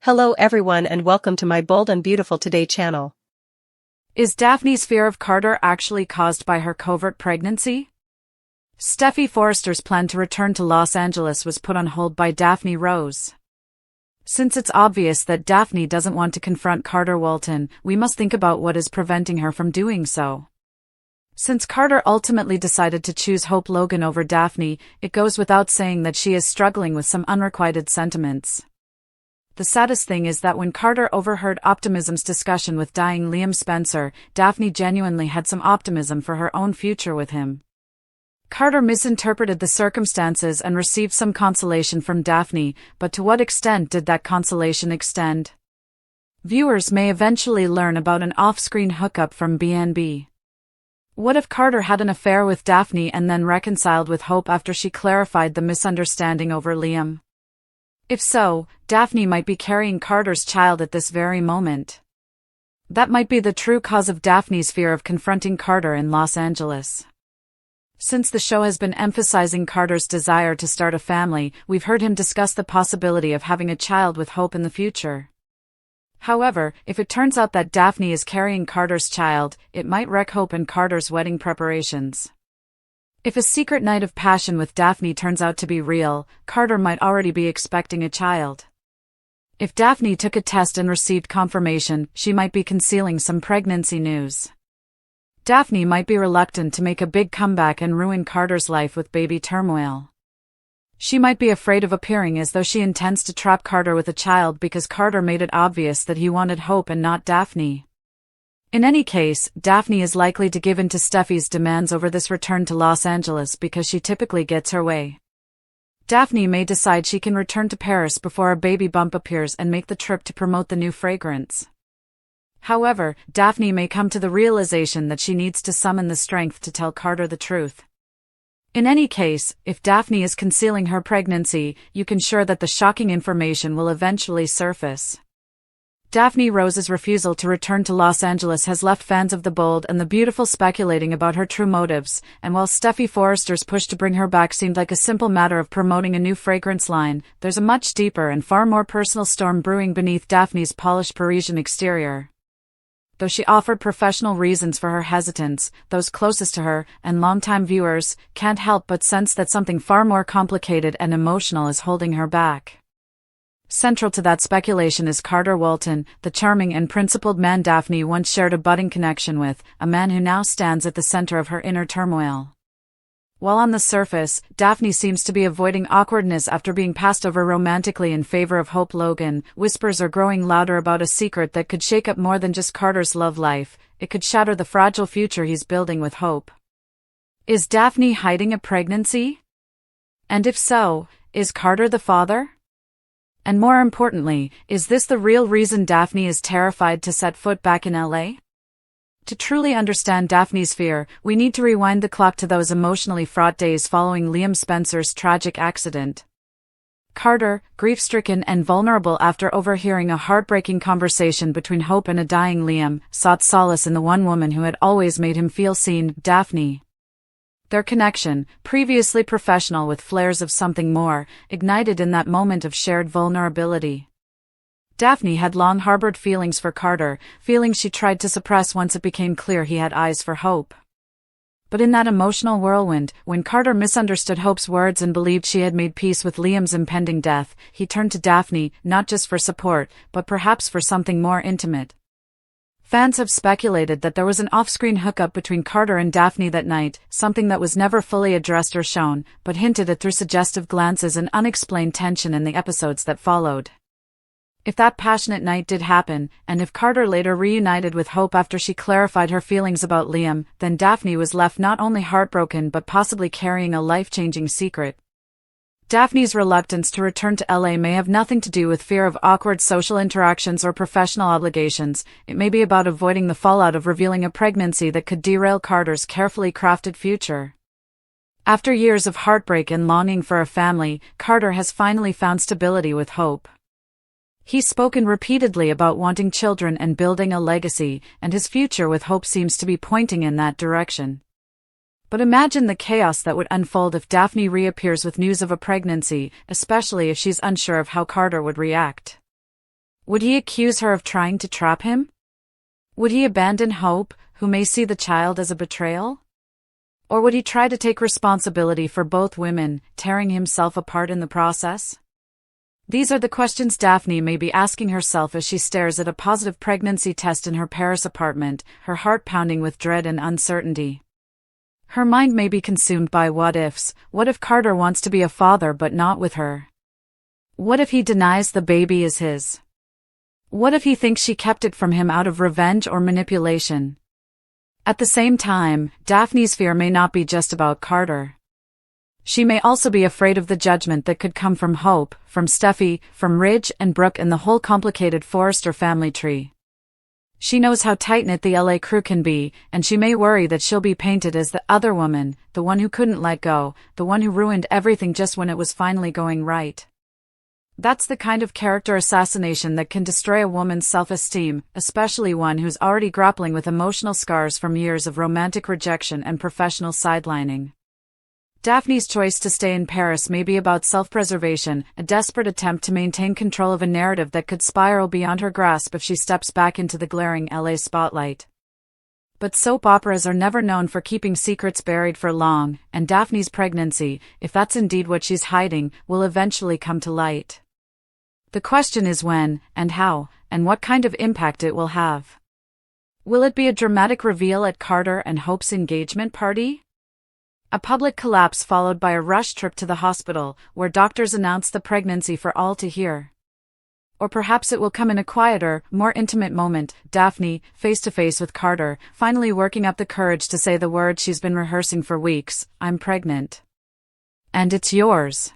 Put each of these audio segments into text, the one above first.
Hello everyone and welcome to my Bold and Beautiful Today channel. Is Daphne's fear of Carter actually caused by her covert pregnancy? Steffy Forrester's plan to return to Los Angeles was put on hold by Daphne Rose. Since it's obvious that Daphne doesn't want to confront Carter Walton, we must think about what is preventing her from doing so. Since Carter ultimately decided to choose Hope Logan over Daphne, it goes without saying that she is struggling with some unrequited sentiments. The saddest thing is that when Carter overheard Optimism's discussion with dying Liam Spencer, Daphne genuinely had some optimism for her own future with him. Carter misinterpreted the circumstances and received some consolation from Daphne, but to what extent did that consolation extend? Viewers may eventually learn about an off-screen hookup from BNB. What if Carter had an affair with Daphne and then reconciled with Hope after she clarified the misunderstanding over Liam? If so, Daphne might be carrying Carter's child at this very moment. That might be the true cause of Daphne's fear of confronting Carter in Los Angeles. Since the show has been emphasizing Carter's desire to start a family, we've heard him discuss the possibility of having a child with Hope in the future. However, if it turns out that Daphne is carrying Carter's child, it might wreck Hope and Carter's wedding preparations. If a secret night of passion with Daphne turns out to be real, Carter might already be expecting a child. If Daphne took a test and received confirmation, she might be concealing some pregnancy news. Daphne might be reluctant to make a big comeback and ruin Carter's life with baby turmoil. She might be afraid of appearing as though she intends to trap Carter with a child because Carter made it obvious that he wanted Hope and not Daphne. In any case, Daphne is likely to give in to Steffy's demands over this return to Los Angeles because she typically gets her way. Daphne may decide she can return to Paris before a baby bump appears and make the trip to promote the new fragrance. However, Daphne may come to the realization that she needs to summon the strength to tell Carter the truth. In any case, if Daphne is concealing her pregnancy, you can be sure that the shocking information will eventually surface. Daphne Rose's refusal to return to Los Angeles has left fans of the Bold and the Beautiful speculating about her true motives, and while Steffy Forrester's push to bring her back seemed like a simple matter of promoting a new fragrance line, there's a much deeper and far more personal storm brewing beneath Daphne's polished Parisian exterior. Though she offered professional reasons for her hesitance, those closest to her, and longtime viewers, can't help but sense that something far more complicated and emotional is holding her back. Central to that speculation is Carter Walton, the charming and principled man Daphne once shared a budding connection with, a man who now stands at the center of her inner turmoil. While on the surface, Daphne seems to be avoiding awkwardness after being passed over romantically in favor of Hope Logan, whispers are growing louder about a secret that could shake up more than just Carter's love life. It could shatter the fragile future he's building with Hope. Is Daphne hiding a pregnancy? And if so, is Carter the father? And more importantly, is this the real reason Daphne is terrified to set foot back in LA? To truly understand Daphne's fear, we need to rewind the clock to those emotionally fraught days following Liam Spencer's tragic accident. Carter, grief-stricken and vulnerable after overhearing a heartbreaking conversation between Hope and a dying Liam, sought solace in the one woman who had always made him feel seen, Daphne. Their connection, previously professional with flares of something more, ignited in that moment of shared vulnerability. Daphne had long harbored feelings for Carter, feelings she tried to suppress once it became clear he had eyes for Hope. But in that emotional whirlwind, when Carter misunderstood Hope's words and believed she had made peace with Liam's impending death, he turned to Daphne, not just for support, but perhaps for something more intimate. Fans have speculated that there was an off-screen hookup between Carter and Daphne that night, something that was never fully addressed or shown, but hinted at through suggestive glances and unexplained tension in the episodes that followed. If that passionate night did happen, and if Carter later reunited with Hope after she clarified her feelings about Liam, then Daphne was left not only heartbroken but possibly carrying a life-changing secret. Daphne's reluctance to return to LA may have nothing to do with fear of awkward social interactions or professional obligations. It may be about avoiding the fallout of revealing a pregnancy that could derail Carter's carefully crafted future. After years of heartbreak and longing for a family, Carter has finally found stability with Hope. He's spoken repeatedly about wanting children and building a legacy, and his future with Hope seems to be pointing in that direction. But imagine the chaos that would unfold if Daphne reappears with news of a pregnancy, especially if she's unsure of how Carter would react. Would he accuse her of trying to trap him? Would he abandon Hope, who may see the child as a betrayal? Or would he try to take responsibility for both women, tearing himself apart in the process? These are the questions Daphne may be asking herself as she stares at a positive pregnancy test in her Paris apartment, her heart pounding with dread and uncertainty. Her mind may be consumed by what-ifs. What if Carter wants to be a father but not with her? What if he denies the baby is his? What if he thinks she kept it from him out of revenge or manipulation? At the same time, Daphne's fear may not be just about Carter. She may also be afraid of the judgment that could come from Hope, from Steffi, from Ridge and Brooke and the whole complicated Forrester family tree. She knows how tight-knit the LA crew can be, and she may worry that she'll be painted as the other woman, the one who couldn't let go, the one who ruined everything just when it was finally going right. That's the kind of character assassination that can destroy a woman's self-esteem, especially one who's already grappling with emotional scars from years of romantic rejection and professional sidelining. Daphne's choice to stay in Paris may be about self-preservation, a desperate attempt to maintain control of a narrative that could spiral beyond her grasp if she steps back into the glaring LA spotlight. But soap operas are never known for keeping secrets buried for long, and Daphne's pregnancy, if that's indeed what she's hiding, will eventually come to light. The question is when, and how, and what kind of impact it will have. Will it be a dramatic reveal at Carter and Hope's engagement party? A public collapse followed by a rush trip to the hospital, where doctors announce the pregnancy for all to hear. Or perhaps it will come in a quieter, more intimate moment, Daphne, face-to-face with Carter, finally working up the courage to say the word she's been rehearsing for weeks, "I'm pregnant. And it's yours."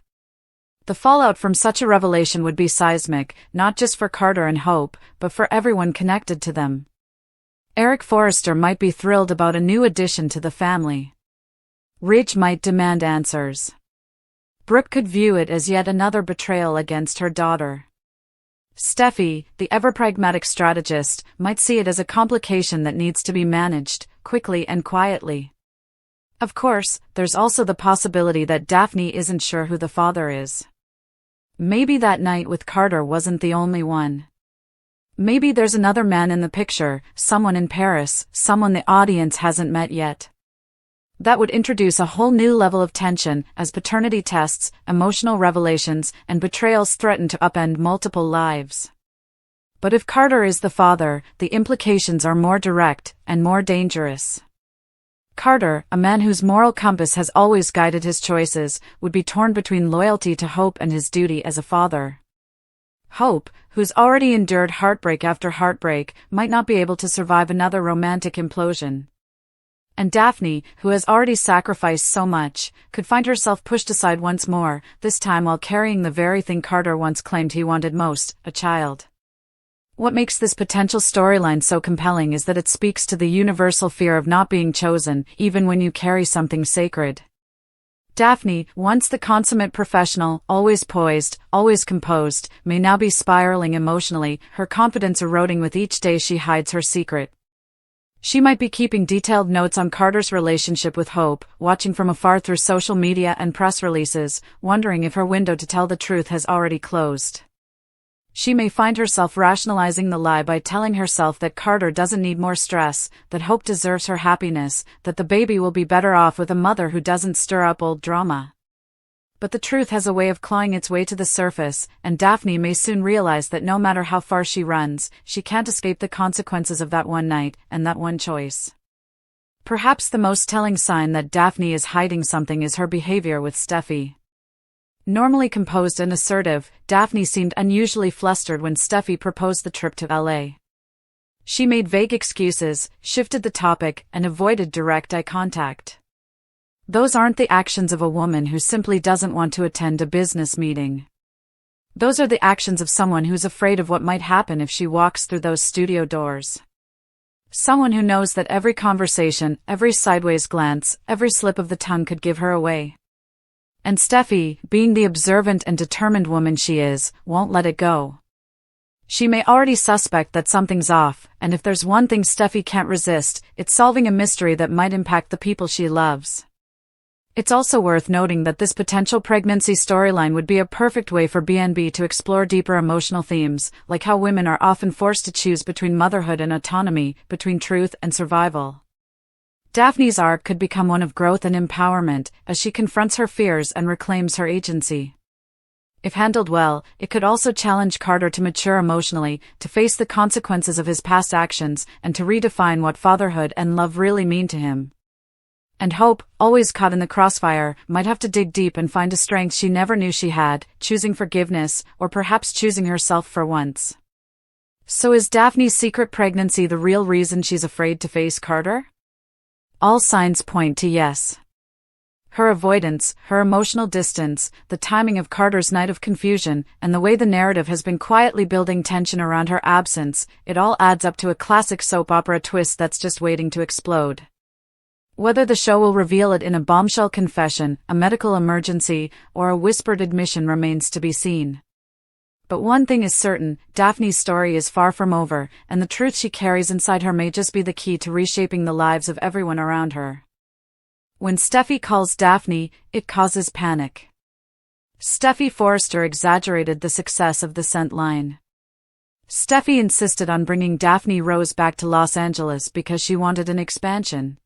The fallout from such a revelation would be seismic, not just for Carter and Hope, but for everyone connected to them. Eric Forrester might be thrilled about a new addition to the family. Ridge might demand answers. Brooke could view it as yet another betrayal against her daughter. Steffi, the ever-pragmatic strategist, might see it as a complication that needs to be managed, quickly and quietly. Of course, there's also the possibility that Daphne isn't sure who the father is. Maybe that night with Carter wasn't the only one. Maybe there's another man in the picture, someone in Paris, someone the audience hasn't met yet. That would introduce a whole new level of tension as paternity tests, emotional revelations, and betrayals threaten to upend multiple lives. But if Carter is the father, the implications are more direct and more dangerous. Carter, a man whose moral compass has always guided his choices, would be torn between loyalty to Hope and his duty as a father. Hope, who's already endured heartbreak after heartbreak, might not be able to survive another romantic implosion. And Daphne, who has already sacrificed so much, could find herself pushed aside once more, this time while carrying the very thing Carter once claimed he wanted most, a child. What makes this potential storyline so compelling is that it speaks to the universal fear of not being chosen, even when you carry something sacred. Daphne, once the consummate professional, always poised, always composed, may now be spiraling emotionally, her confidence eroding with each day she hides her secret. She might be keeping detailed notes on Carter's relationship with Hope, watching from afar through social media and press releases, wondering if her window to tell the truth has already closed. She may find herself rationalizing the lie by telling herself that Carter doesn't need more stress, that Hope deserves her happiness, that the baby will be better off with a mother who doesn't stir up old drama. But the truth has a way of clawing its way to the surface, and Daphne may soon realize that no matter how far she runs, she can't escape the consequences of that one night, and that one choice. Perhaps the most telling sign that Daphne is hiding something is her behavior with Steffi. Normally composed and assertive, Daphne seemed unusually flustered when Steffi proposed the trip to LA. She made vague excuses, shifted the topic, and avoided direct eye contact. Those aren't the actions of a woman who simply doesn't want to attend a business meeting. Those are the actions of someone who's afraid of what might happen if she walks through those studio doors. Someone who knows that every conversation, every sideways glance, every slip of the tongue could give her away. And Steffi, being the observant and determined woman she is, won't let it go. She may already suspect that something's off, and if there's one thing Steffi can't resist, it's solving a mystery that might impact the people she loves. It's also worth noting that this potential pregnancy storyline would be a perfect way for BNB to explore deeper emotional themes, like how women are often forced to choose between motherhood and autonomy, between truth and survival. Daphne's arc could become one of growth and empowerment, as she confronts her fears and reclaims her agency. If handled well, it could also challenge Carter to mature emotionally, to face the consequences of his past actions, and to redefine what fatherhood and love really mean to him. And Hope, always caught in the crossfire, might have to dig deep and find a strength she never knew she had, choosing forgiveness, or perhaps choosing herself for once. So is Daphne's secret pregnancy the real reason she's afraid to face Carter? All signs point to yes. Her avoidance, her emotional distance, the timing of Carter's night of confusion, and the way the narrative has been quietly building tension around her absence, it all adds up to a classic soap opera twist that's just waiting to explode. Whether the show will reveal it in a bombshell confession, a medical emergency, or a whispered admission remains to be seen. But one thing is certain, Daphne's story is far from over, and the truth she carries inside her may just be the key to reshaping the lives of everyone around her. When Steffi calls Daphne, it causes panic. Steffi Forrester exaggerated the success of the scent line. Steffi insisted on bringing Daphne Rose back to Los Angeles because she wanted an expansion.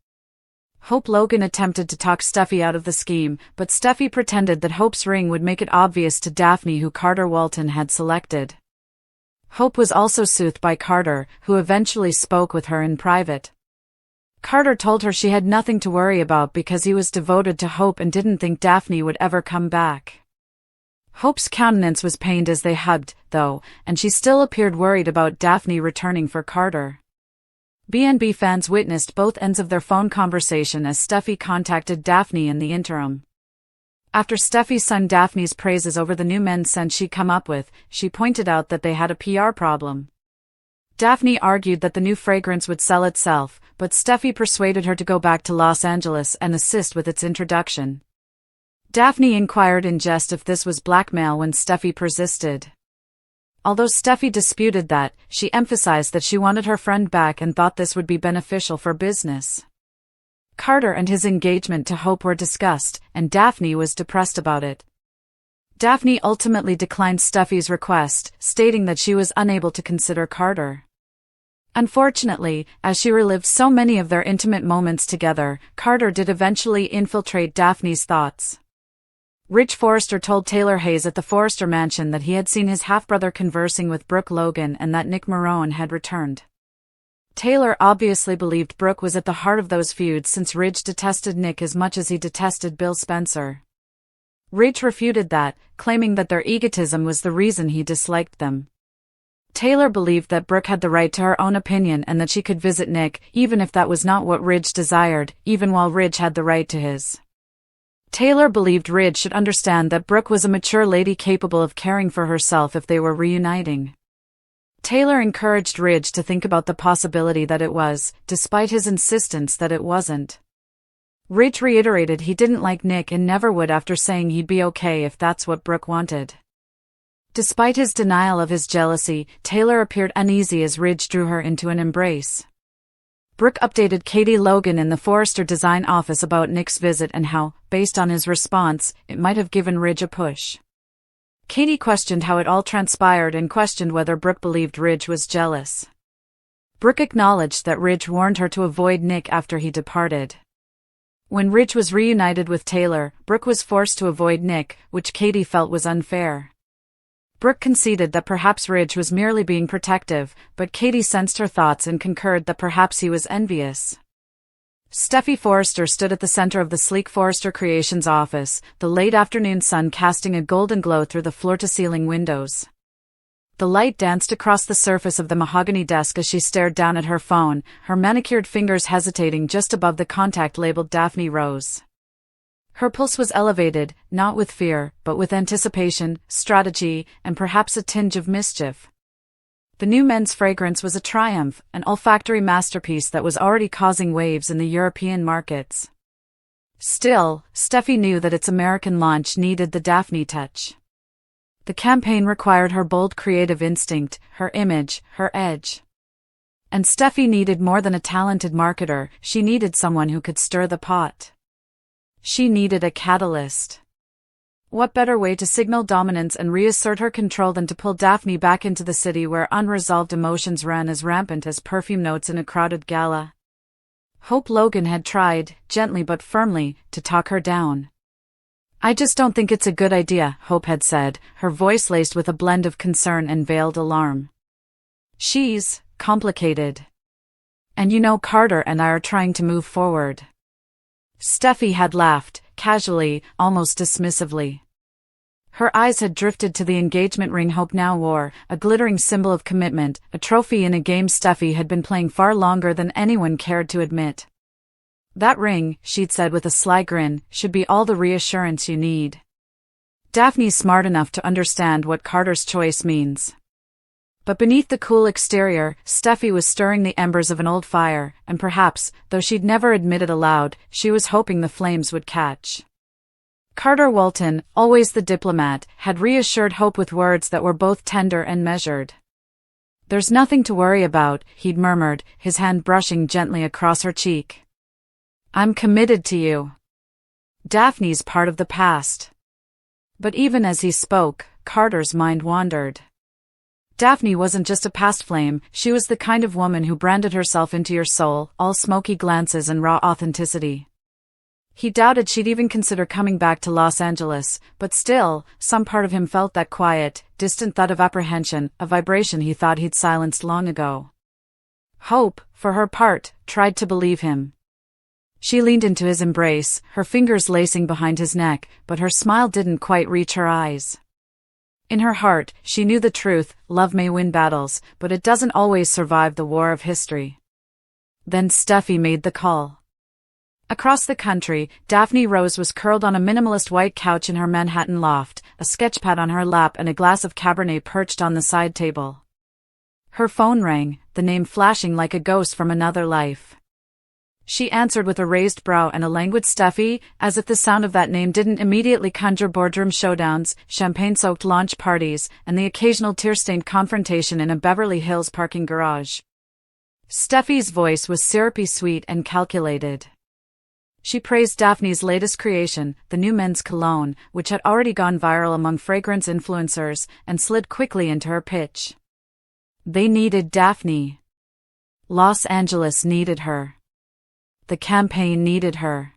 Hope Logan attempted to talk Steffi out of the scheme, but Steffi pretended that Hope's ring would make it obvious to Daphne who Carter Walton had selected. Hope was also soothed by Carter, who eventually spoke with her in private. Carter told her she had nothing to worry about because he was devoted to Hope and didn't think Daphne would ever come back. Hope's countenance was pained as they hugged, though, and she still appeared worried about Daphne returning for Carter. BNB fans witnessed both ends of their phone conversation as Steffi contacted Daphne in the interim. After Steffi sung Daphne's praises over the new men's scent she'd come up with, she pointed out that they had a PR problem. Daphne argued that the new fragrance would sell itself, but Steffi persuaded her to go back to Los Angeles and assist with its introduction. Daphne inquired in jest if this was blackmail when Steffi persisted. Although Steffi disputed that, she emphasized that she wanted her friend back and thought this would be beneficial for business. Carter and his engagement to Hope were discussed, and Daphne was depressed about it. Daphne ultimately declined Steffi's request, stating that she was unable to consider Carter. Unfortunately, as she relived so many of their intimate moments together, Carter did eventually infiltrate Daphne's thoughts. Rich Forrester told Taylor Hayes at the Forrester mansion that he had seen his half-brother conversing with Brooke Logan and that Nick Marone had returned. Taylor obviously believed Brooke was at the heart of those feuds since Ridge detested Nick as much as he detested Bill Spencer. Ridge refuted that, claiming that their egotism was the reason he disliked them. Taylor believed that Brooke had the right to her own opinion and that she could visit Nick, even if that was not what Ridge desired, even while Ridge had the right to his. Taylor believed Ridge should understand that Brooke was a mature lady capable of caring for herself if they were reuniting. Taylor encouraged Ridge to think about the possibility that it was, despite his insistence that it wasn't. Ridge reiterated he didn't like Nick and never would after saying he'd be okay if that's what Brooke wanted. Despite his denial of his jealousy, Taylor appeared uneasy as Ridge drew her into an embrace. Brooke updated Katie Logan in the Forrester design office about Nick's visit and how, based on his response, it might have given Ridge a push. Katie questioned how it all transpired and questioned whether Brooke believed Ridge was jealous. Brooke acknowledged that Ridge warned her to avoid Nick after he departed. When Ridge was reunited with Taylor, Brooke was forced to avoid Nick, which Katie felt was unfair. Brooke conceded that perhaps Ridge was merely being protective, but Katie sensed her thoughts and concurred that perhaps he was envious. Steffi Forrester stood at the center of the sleek Forrester Creations office, the late afternoon sun casting a golden glow through the floor-to-ceiling windows. The light danced across the surface of the mahogany desk as she stared down at her phone, her manicured fingers hesitating just above the contact labeled Daphne Rose. Her pulse was elevated, not with fear, but with anticipation, strategy, and perhaps a tinge of mischief. The new men's fragrance was a triumph, an olfactory masterpiece that was already causing waves in the European markets. Still, Steffi knew that its American launch needed the Daphne touch. The campaign required her bold creative instinct, her image, her edge. And Steffi needed more than a talented marketer, she needed someone who could stir the pot. She needed a catalyst. What better way to signal dominance and reassert her control than to pull Daphne back into the city where unresolved emotions ran as rampant as perfume notes in a crowded gala? Hope Logan had tried, gently but firmly, to talk her down. "I just don't think it's a good idea," Hope had said, her voice laced with a blend of concern and veiled alarm. "She's complicated. And you know Carter and I are trying to move forward." Steffi had laughed, casually, almost dismissively. Her eyes had drifted to the engagement ring Hope now wore, a glittering symbol of commitment, a trophy in a game Steffi had been playing far longer than anyone cared to admit. "That ring," she'd said with a sly grin, "should be all the reassurance you need." Daphne's smart enough to understand what Carter's choice means. But beneath the cool exterior, Steffi was stirring the embers of an old fire, and perhaps, though she'd never admit it aloud, she was hoping the flames would catch. Carter Walton, always the diplomat, had reassured Hope with words that were both tender and measured. "There's nothing to worry about," he'd murmured, his hand brushing gently across her cheek. "I'm committed to you. Daphne's part of the past." But even as he spoke, Carter's mind wandered. Daphne wasn't just a past flame, she was the kind of woman who branded herself into your soul, all smoky glances and raw authenticity. He doubted she'd even consider coming back to Los Angeles, but still, some part of him felt that quiet, distant thud of apprehension, a vibration he thought he'd silenced long ago. Hope, for her part, tried to believe him. She leaned into his embrace, her fingers lacing behind his neck, but her smile didn't quite reach her eyes. In her heart, she knew the truth: love may win battles, but it doesn't always survive the war of history. Then Steffi made the call. Across the country, Daphne Rose was curled on a minimalist white couch in her Manhattan loft, a sketchpad on her lap and a glass of Cabernet perched on the side table. Her phone rang, the name flashing like a ghost from another life. She answered with a raised brow and a languid "Steffi," as if the sound of that name didn't immediately conjure boardroom showdowns, champagne-soaked launch parties, and the occasional tear-stained confrontation in a Beverly Hills parking garage. Steffi's voice was syrupy sweet and calculated. She praised Daphne's latest creation, the new men's cologne, which had already gone viral among fragrance influencers, and slid quickly into her pitch. They needed Daphne. Los Angeles needed her. The campaign needed her.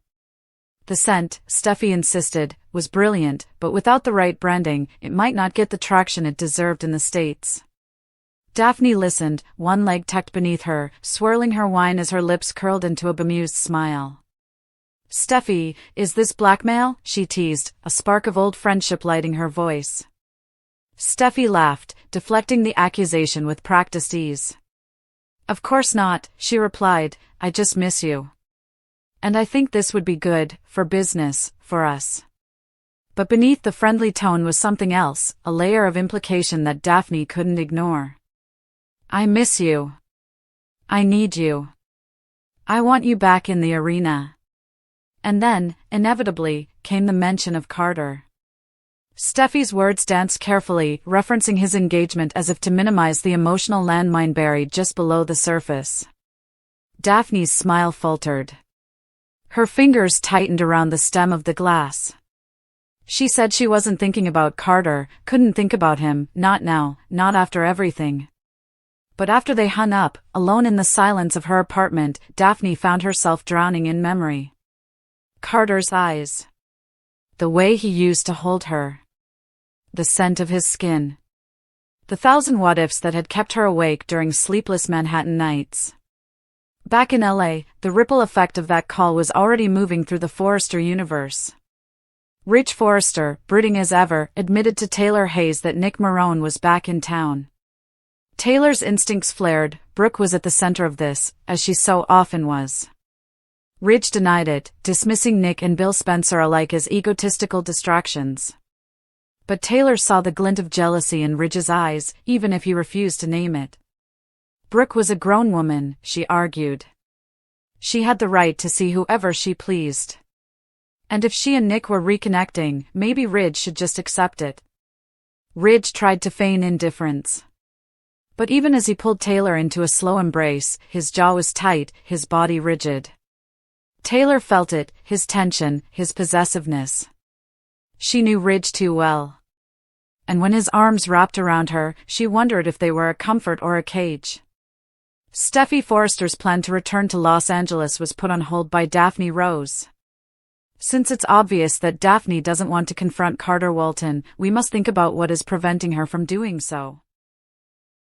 The scent, Steffi insisted, was brilliant, but without the right branding, it might not get the traction it deserved in the States. Daphne listened, one leg tucked beneath her, swirling her wine as her lips curled into a bemused smile. "Steffi, is this blackmail?" she teased, a spark of old friendship lighting her voice. Steffi laughed, deflecting the accusation with practiced ease. "Of course not," she replied, "I just miss you. And I think this would be good, for business, for us." But beneath the friendly tone was something else, a layer of implication that Daphne couldn't ignore. "I miss you. I need you. I want you back in the arena." And then, inevitably, came the mention of Carter. Steffi's words danced carefully, referencing his engagement as if to minimize the emotional landmine buried just below the surface. Daphne's smile faltered. Her fingers tightened around the stem of the glass. She said she wasn't thinking about Carter, couldn't think about him, not now, not after everything. But after they hung up, alone in the silence of her apartment, Daphne found herself drowning in memory. Carter's eyes. The way he used to hold her. The scent of his skin. The thousand what-ifs that had kept her awake during sleepless Manhattan nights. Back in LA, the ripple effect of that call was already moving through the Forrester universe. Rich Forrester, brooding as ever, admitted to Taylor Hayes that Nick Marone was back in town. Taylor's instincts flared. Brooke was at the center of this, as she so often was. Ridge denied it, dismissing Nick and Bill Spencer alike as egotistical distractions. But Taylor saw the glint of jealousy in Ridge's eyes, even if he refused to name it. Brooke was a grown woman, she argued. She had the right to see whoever she pleased. And if she and Nick were reconnecting, maybe Ridge should just accept it. Ridge tried to feign indifference. But even as he pulled Taylor into a slow embrace, his jaw was tight, his body rigid. Taylor felt it, his tension, his possessiveness. She knew Ridge too well. And when his arms wrapped around her, she wondered if they were a comfort or a cage. Steffi Forrester's plan to return to Los Angeles was put on hold by Daphne Rose. Since it's obvious that Daphne doesn't want to confront Carter Walton, we must think about what is preventing her from doing so.